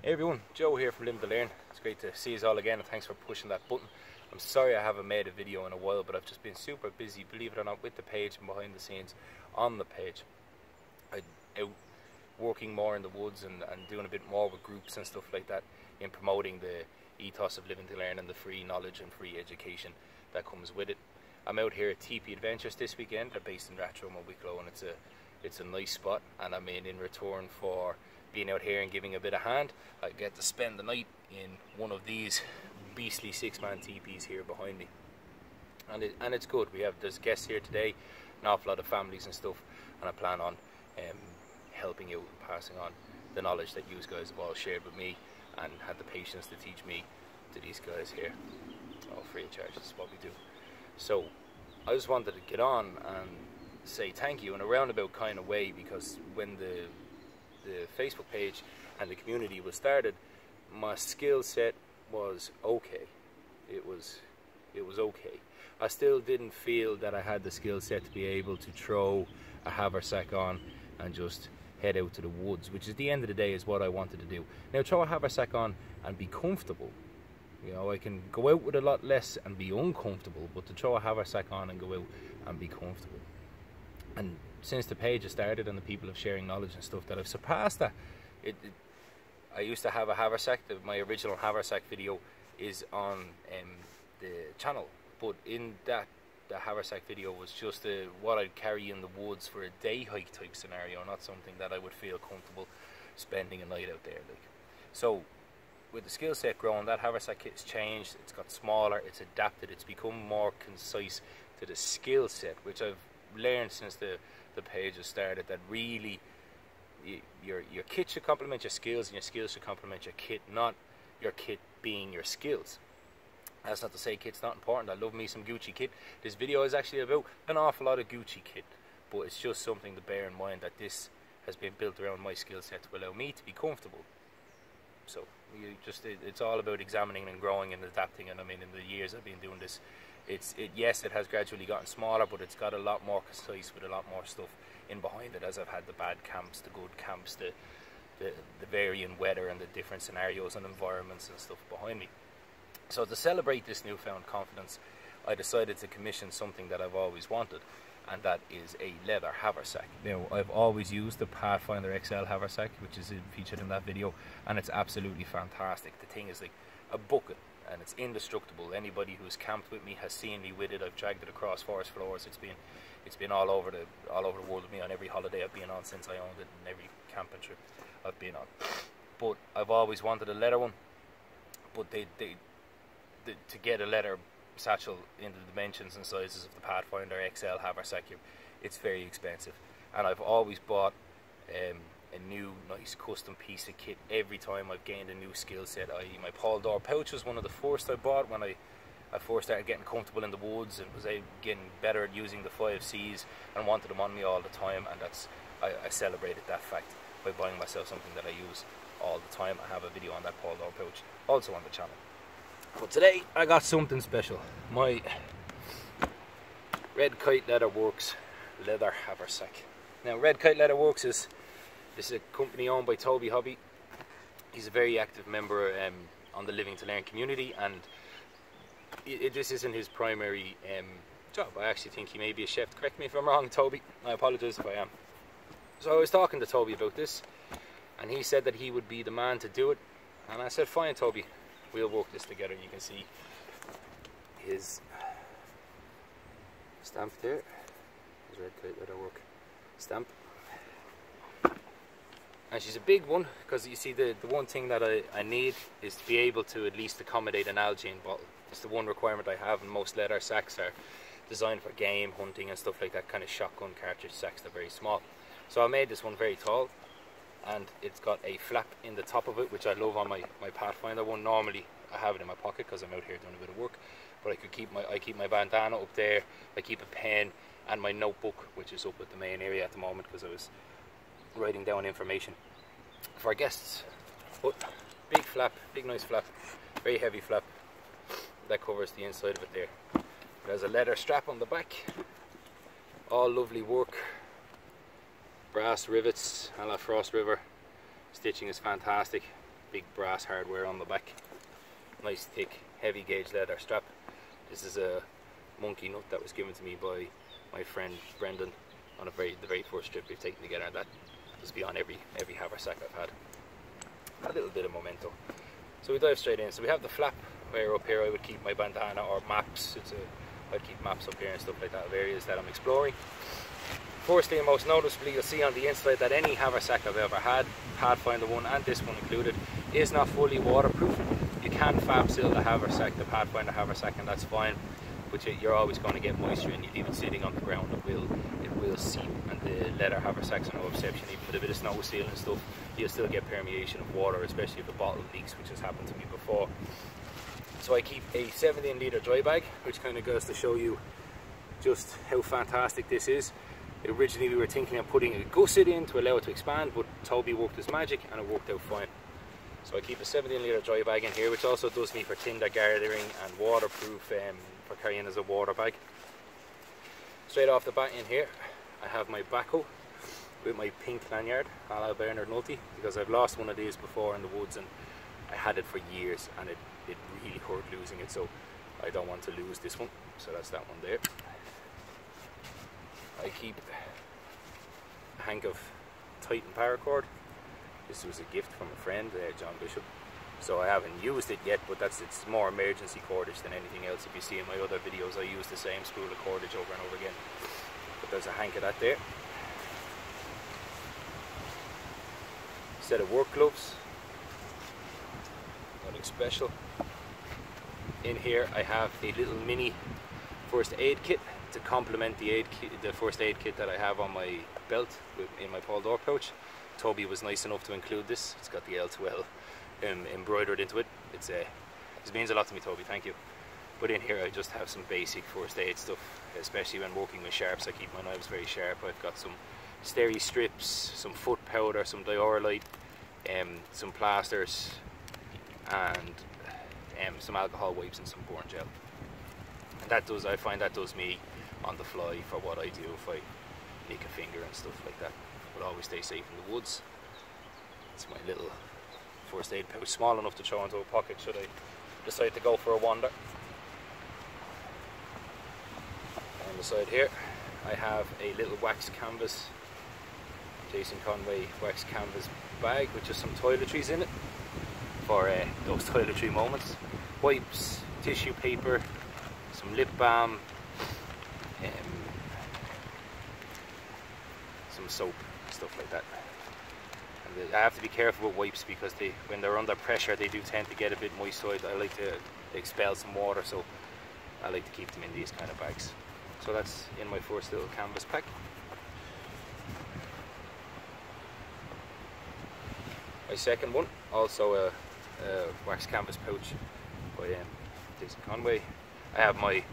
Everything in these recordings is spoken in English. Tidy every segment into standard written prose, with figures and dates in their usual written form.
Hey everyone, Joe here from l2l. It's great to see you all again, and thanks for pushing that button. I'm sorry I haven't made a video in a while, but I've just been super busy, believe it or not, with the page and behind the scenes on the page. I'm out working more in the woods and doing a bit more with groups and stuff like that in promoting the ethos of living to learn and the free knowledge and free education that comes with it. I'm out here at TP Adventures this weekend. They're based in Rathdrum and Wicklow, and it's a nice spot, and I mean, in return for being out here and giving a bit of hand, I get to spend the night in one of these beastly 6-man teepees here behind me, and it's good. There's guests here today, an awful lot of families and stuff, and I plan on helping out and passing on the knowledge that you guys have all shared with me and had the patience to teach me to these guys here, all free of charge. That's what we do. So I just wanted to get on and say thank you in a roundabout kind of way, because when the Facebook page and the community was started, my skill set was okay. It was okay. I still didn't feel that I had the skill set to be able to throw a haversack on and just head out to the woods, which at the end of the day is what I wanted to do. Now, throw a haversack on and be comfortable. You know, I can go out with a lot less and be uncomfortable, but to throw a haversack on and go out and be comfortable. And since the page has started and the people have sharing knowledge and stuff, that I've surpassed that. I used to have a haversack. My original haversack video is on the channel, but in that, the haversack video was just what I'd carry in the woods for a day hike type scenario, not something that I would feel comfortable spending a night out there. Like, so with the skill set growing, that haversack kit's changed. It's got smaller, it's adapted, it's become more concise to the skill set, which I've learned since the page has started, that really your kit should complement your skills and your skills should complement your kit, not your kit being your skills. That's not to say kit's not important. I love me some Gucci kit. This video is actually about an awful lot of Gucci kit, but it's just something to bear in mind that this has been built around my skill set to allow me to be comfortable. So it's all about examining and growing and adapting. And I mean, in the years I've been doing this, yes, it has gradually gotten smaller, but it's got a lot more concise with a lot more stuff in behind it, as I've had the bad camps, the good camps, the varying weather and the different scenarios and environments and stuff behind me. So to celebrate this newfound confidence, I decided to commission something that I've always wanted, and that is a leather haversack. Now, I've always used the Pathfinder XL haversack, which is featured in that video, and it's absolutely fantastic. The thing is like a bucket, and it's indestructible. Anybody who's camped with me has seen me with it. I've dragged it across forest floors. It's been all over the world with me on every holiday I've been on since I owned it, and every camping trip I've been on. But I've always wanted a leather one, but to get a leather satchel in the dimensions and sizes of the Pathfinder XL haversack, it's very expensive. And I've always bought a new nice custom piece of kit every time I've gained a new skill set. I.e. my Paul Door pouch was one of the first I bought when I first started getting comfortable in the woods and was getting better at using the 5 C's and wanted them on me all the time, and I celebrated that fact by buying myself something that I use all the time. I have a video on that Paul Door pouch also on the channel. But today I got something special. My Red Kite Leather Works leather haversack. Now, Red Kite Leather Works is a company owned by Toby Hobby. He's a very active member on the Living to Learn community, and this isn't his primary job. I actually think he may be a chef. Correct me if I'm wrong, Toby. I apologise if I am. So I was talking to Toby about this, and he said that he would be the man to do it, and I said, fine, Toby, we'll work this together. You can see his stamp there, his Red Kite Leather Work stamp. And she's a big one, because you see the one thing that I need is to be able to at least accommodate an Algene bottle. It's the one requirement I have, and most leather sacks are designed for game, hunting and stuff like that, kind of shotgun cartridge sacks. They're very small. So I made this one very tall, and it's got a flap in the top of it, which I love on my Pathfinder one. Normally I have it in my pocket because I'm out here doing a bit of work, but I keep my bandana up there, I keep a pen and my notebook, which is up at the main area at the moment because I was writing down information for our guests. But big flap, big nice flap, very heavy flap that covers the inside of it there. There's a leather strap on the back, all lovely work, brass rivets a la Frost River, stitching is fantastic, big brass hardware on the back. Nice thick heavy gauge leather strap. This is a monkey nut that was given to me by my friend Brendan on the very first trip we've taken together. That must be on every haversack I've had. A little bit of memento. So we dive straight in. So we have the flap where up here I would keep my bandana or maps. I'd keep maps up here and stuff like that of areas that I'm exploring. Firstly and most noticeably, you'll see on the inside that any haversack I've ever had, Pathfinder one and this one included, is not fully waterproof. You can fab seal the haversack, the Pathfinder haversack, and that's fine, but you're always going to get moisture, and you leave it sitting on the ground, it will seep. And the leather haversacks are no exception. Even with a bit of snow seal and stuff, you'll still get permeation of water, especially if the bottle leaks, which has happened to me before. So I keep a 17 litre dry bag, which kind of goes to show you just how fantastic this is. Originally we were thinking of putting a gusset in to allow it to expand, but Toby worked his magic and it worked out fine. So I keep a 17 litre dry bag in here, which also does me for tinder gathering and waterproof for carrying as a water bag. Straight off the bat in here, I have my backhoe with my pink lanyard, a la Bernard Nulty, because I've lost one of these before in the woods and I had it for years and it really hurt losing it, so I don't want to lose this one. So that's that one there. I keep a hank of Titan paracord. This was a gift from a friend, John Bishop. So I haven't used it yet, but it's more emergency cordage than anything else. If you see in my other videos, I use the same spool of cordage over and over again. But there's a hank of that there. Set of work gloves. Nothing special. In here I have a little mini first aid kit to complement the first aid kit that I have on my belt in my Paul Door pouch. Toby was nice enough to include this. It's got the l2l embroidered into it. This means a lot to me, Toby, thank you. But in here I just have some basic first aid stuff, especially when working with sharps. I keep my knives very sharp. I've got some steri strips, some foot powder, some diorolite, some plasters, and some alcohol wipes and some burn gel. And I find that does me on the fly for what I do if I nick a finger and stuff like that. But always stay safe in the woods. It's my little first aid pouch, small enough to throw into a pocket should I decide to go for a wander. On the side here I have a little wax canvas, Jason Conway wax canvas bag with just some toiletries in it for those toiletry moments. Wipes, tissue paper, some lip balm, some soap, stuff like that. And I have to be careful with wipes because when they're under pressure they do tend to get a bit moist, so I like to expel some water, so I like to keep them in these kind of bags. So that's in my first little canvas pack. My second one, also a wax canvas pouch by Jason Conway. I have my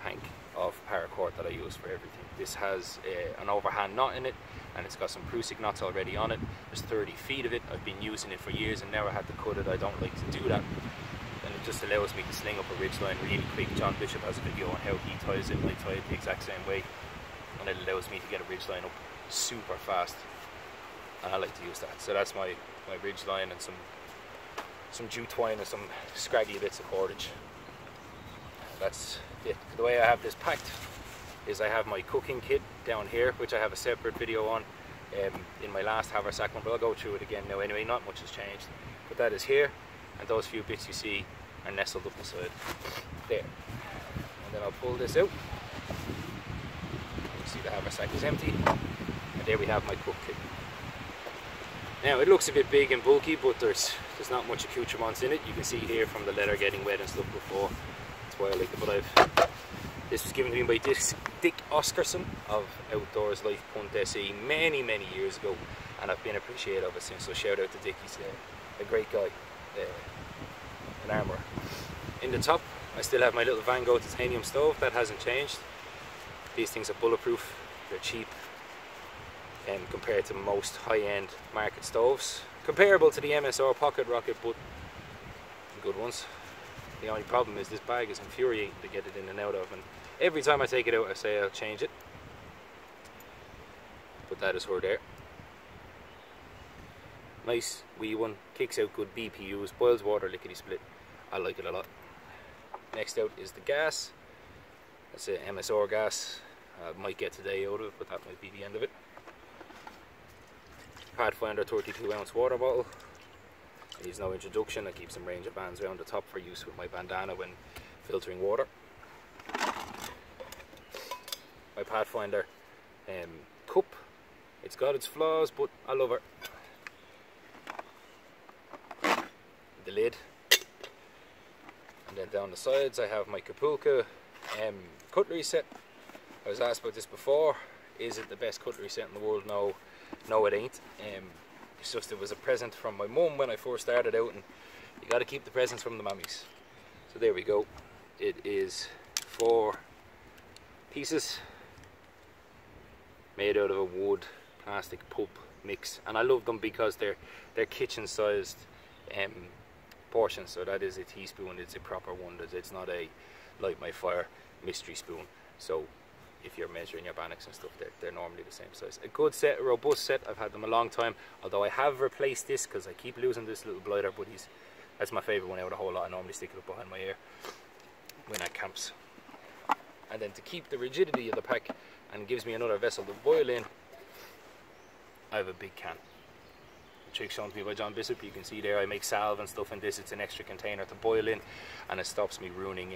hank of paracord that I use for everything. This has an overhand knot in it, and it's got some Prusik knots already on it. There's 30 feet of it. I've been using it for years and now I had to cut it. I don't like to do that, and it just allows me to sling up a ridgeline really quick. John Bishop has a video on how he ties it, and I tie it the exact same way, and it allows me to get a ridgeline up super fast, and I like to use that. So that's my ridgeline and some jute twine and some scraggly bits of cordage. That's it. The way I have this packed is I have my cooking kit down here, which I have a separate video on in my last haversack one, but I'll go through it again now anyway. Not much has changed, but that is here, and those few bits you see are nestled up inside there. And then I'll pull this out. You see the haversack is empty, and there we have my cook kit. Now it looks a bit big and bulky, but there's not much accoutrements in it. You can see here from the leather getting wet and stuff before. That's why I like it. But this was given to me by Dick Oscarson of Outdoors Life Punt SE many years ago, and I've been appreciative of it since. So shout out to Dick, he's a great guy, an armourer. In the top I still have my little Van Gogh titanium stove. That hasn't changed. These things are bulletproof, they're cheap, compared to most high-end market stoves, comparable to the MSR Pocket Rocket, but good ones. The only problem is this bag is infuriating to get it in and out of, and every time I take it out I say I'll change it. But that is her there. Nice wee one, kicks out good BPUs, boils water, lickety split. I like it a lot. Next out is the gas. That's a MSR gas. I might get today out of it, but that might be the end of it. Pathfinder 32 ounce water bottle. Needs no introduction. I keep some range of bands around the top for use with my bandana when filtering water. My Pathfinder cup. It's got its flaws, but I love her. The lid. And then down the sides I have my Kapulka cutlery set. I was asked about this before. Is it the best cutlery set in the world? No, it ain't. It's just it was a present from my mum when I first started out, and you got to keep the presents from the mummies. So there we go. It is 4 pieces made out of a wood plastic pulp mix, and I love them because they're kitchen sized portions. So that is a teaspoon. It's a proper one. It's not a light my fire mystery spoon. So if you're measuring your bannocks and stuff, they're normally the same size. A good set, a robust set. I've had them a long time, although I have replaced this because I keep losing this little blighter, but that's my favourite one out of the whole lot. I normally stick it up behind my ear when at camps. And then to keep the rigidity of the pack and gives me another vessel to boil in, I have a big can. The trick shown to me by John Bishop. You can see there I make salve and stuff in this. It's an extra container to boil in, and it stops me ruining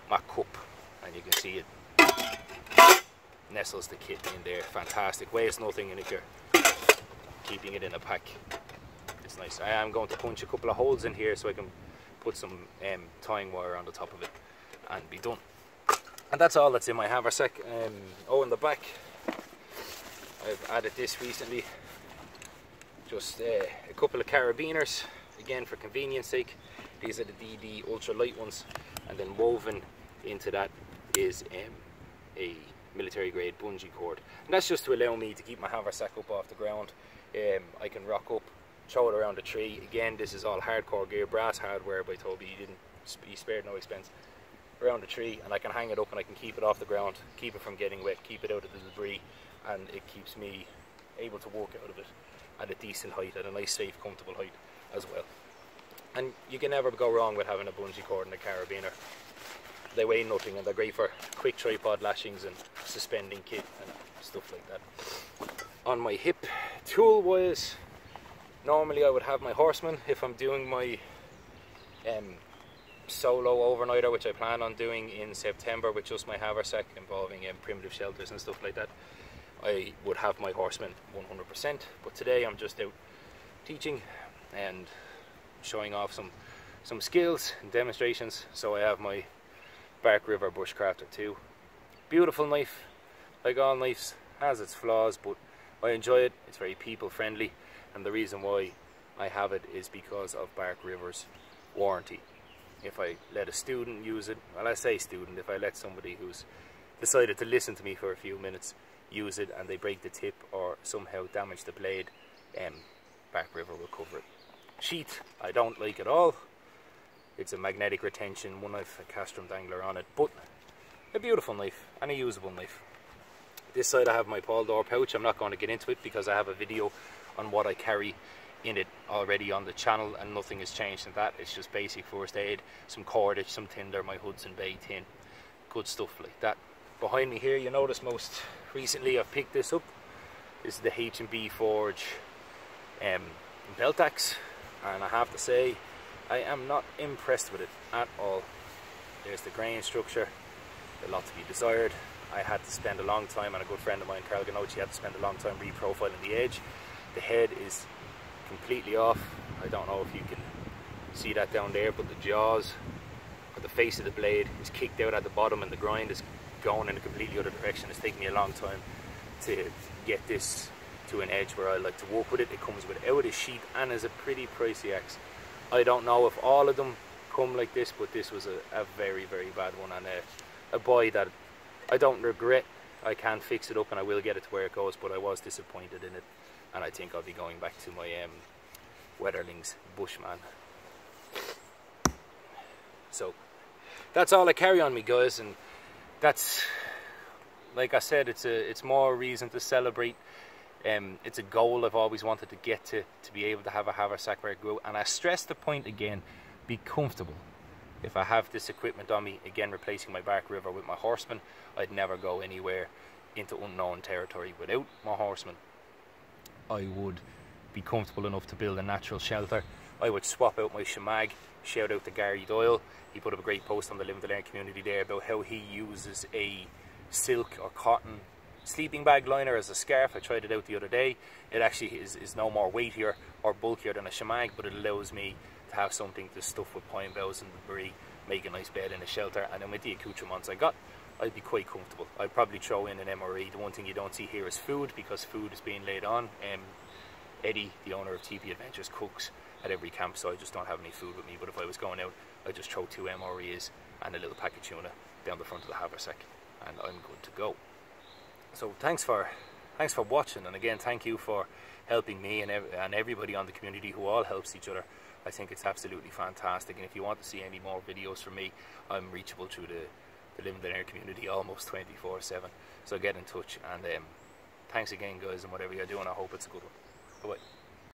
my cup. And you can see it nestles the kit in there. Fantastic. Weighs nothing, and if you're keeping it in a pack, it's nice. I am going to punch a couple of holes in here so I can put some tying wire on the top of it and be done. And that's all that's in my haversack. Oh, in the back I've added this recently, just a couple of carabiners, again for convenience sake. These are the DD ultra light ones, and then woven into that is a military grade bungee cord, and that's just to allow me to keep my haversack up off the ground. I can rock up, throw it around a tree. Again, this is all hardcore gear, brass hardware by Toby. He spared no expense. Around a tree, and I can hang it up and I can keep it off the ground, keep it from getting wet, keep it out of the debris, and it keeps me able to walk out of it at a decent height, at a nice, safe, comfortable height as well. And you can never go wrong with having a bungee cord and a carabiner. They weigh nothing, and they're great for quick tripod lashings and suspending kit and stuff like that. On my hip, tool wise, normally I would have my Horseman if I'm doing my solo overnighter, which I plan on doing in September with just my haversack involving primitive shelters and stuff like that. I would have my Horseman 100%, but today I'm just out teaching and showing off some skills and demonstrations. So I have my Bark River Bushcrafter 2. Beautiful knife, like all knives, has its flaws, but I enjoy it. It's very people friendly, and the reason why I have it is because of Bark River's warranty. If I let a student use it, well, I say student, if I let somebody who's decided to listen to me for a few minutes use it and they break the tip or somehow damage the blade, Bark River will cover it. Sheath, I don't like at all. It's a magnetic retention, one knife, a castrum dangler on it, but a beautiful knife and a usable knife. This side I have my Paul Door pouch. I'm not going to get into it because I have a video on what I carry in it already on the channel, and nothing has changed in that. It's just basic first aid, some cordage, some tinder, my Hudson Bay tin, good stuff like that. Behind me here, you notice most recently I've picked this up. This is the H&B Forge belt axe, and I have to say I am not impressed with it at all. There's the grain structure, a lot to be desired. I had to spend a long time, and a good friend of mine, Carl Ganochi, had to spend a long time reprofiling the edge. The head is completely off. I don't know if you can see that down there, but the jaws or the face of the blade is kicked out at the bottom, and the grind is going in a completely other direction. It's taken me a long time to get this to an edge where I like to work with it. It comes without a sheath and is a pretty pricey axe. I don't know if all of them come like this, but this was a very, very bad one, and a buy that I don't regret. I can fix it up and I will get it to where it goes, but I was disappointed in it, and I think I'll be going back to my Wetterlings Bushman. So that's all I carry on me, guys, and that's, like I said, it's more reason to celebrate It's a goal I've always wanted to get to be able to have a haversack where I go. And I stress the point again, be comfortable. If I have this equipment on me, again replacing my Bark River with my Horseman, I'd never go anywhere into unknown territory without my Horseman. I would be comfortable enough to build a natural shelter. I would swap out my shemag. Shout out to Gary Doyle. He put up a great post on the Live to Learn community there about how he uses a silk or cotton sleeping bag liner as a scarf. I tried it out the other day. It actually is no more weightier or bulkier than a shemag, but it allows me to have something to stuff with pine boughs and debris, make a nice bed in a shelter, and then with the accoutrements I got, I'd be quite comfortable. I'd probably throw in an MRE. The one thing you don't see here is food, because food is being laid on. Eddie, the owner of TP Adventures, cooks at every camp, so I just don't have any food with me. But if I was going out, I'd just throw 2 MREs and a little pack of tuna down the front of the haversack, and I'm good to go. So thanks for watching, and again, thank you for helping me and everybody on the community who all helps each other. I think it's absolutely fantastic, and if you want to see any more videos from me, I'm reachable through the Live to Learn community almost 24/7. So get in touch, and thanks again, guys, and whatever you're doing, I hope it's a good one. Bye-bye.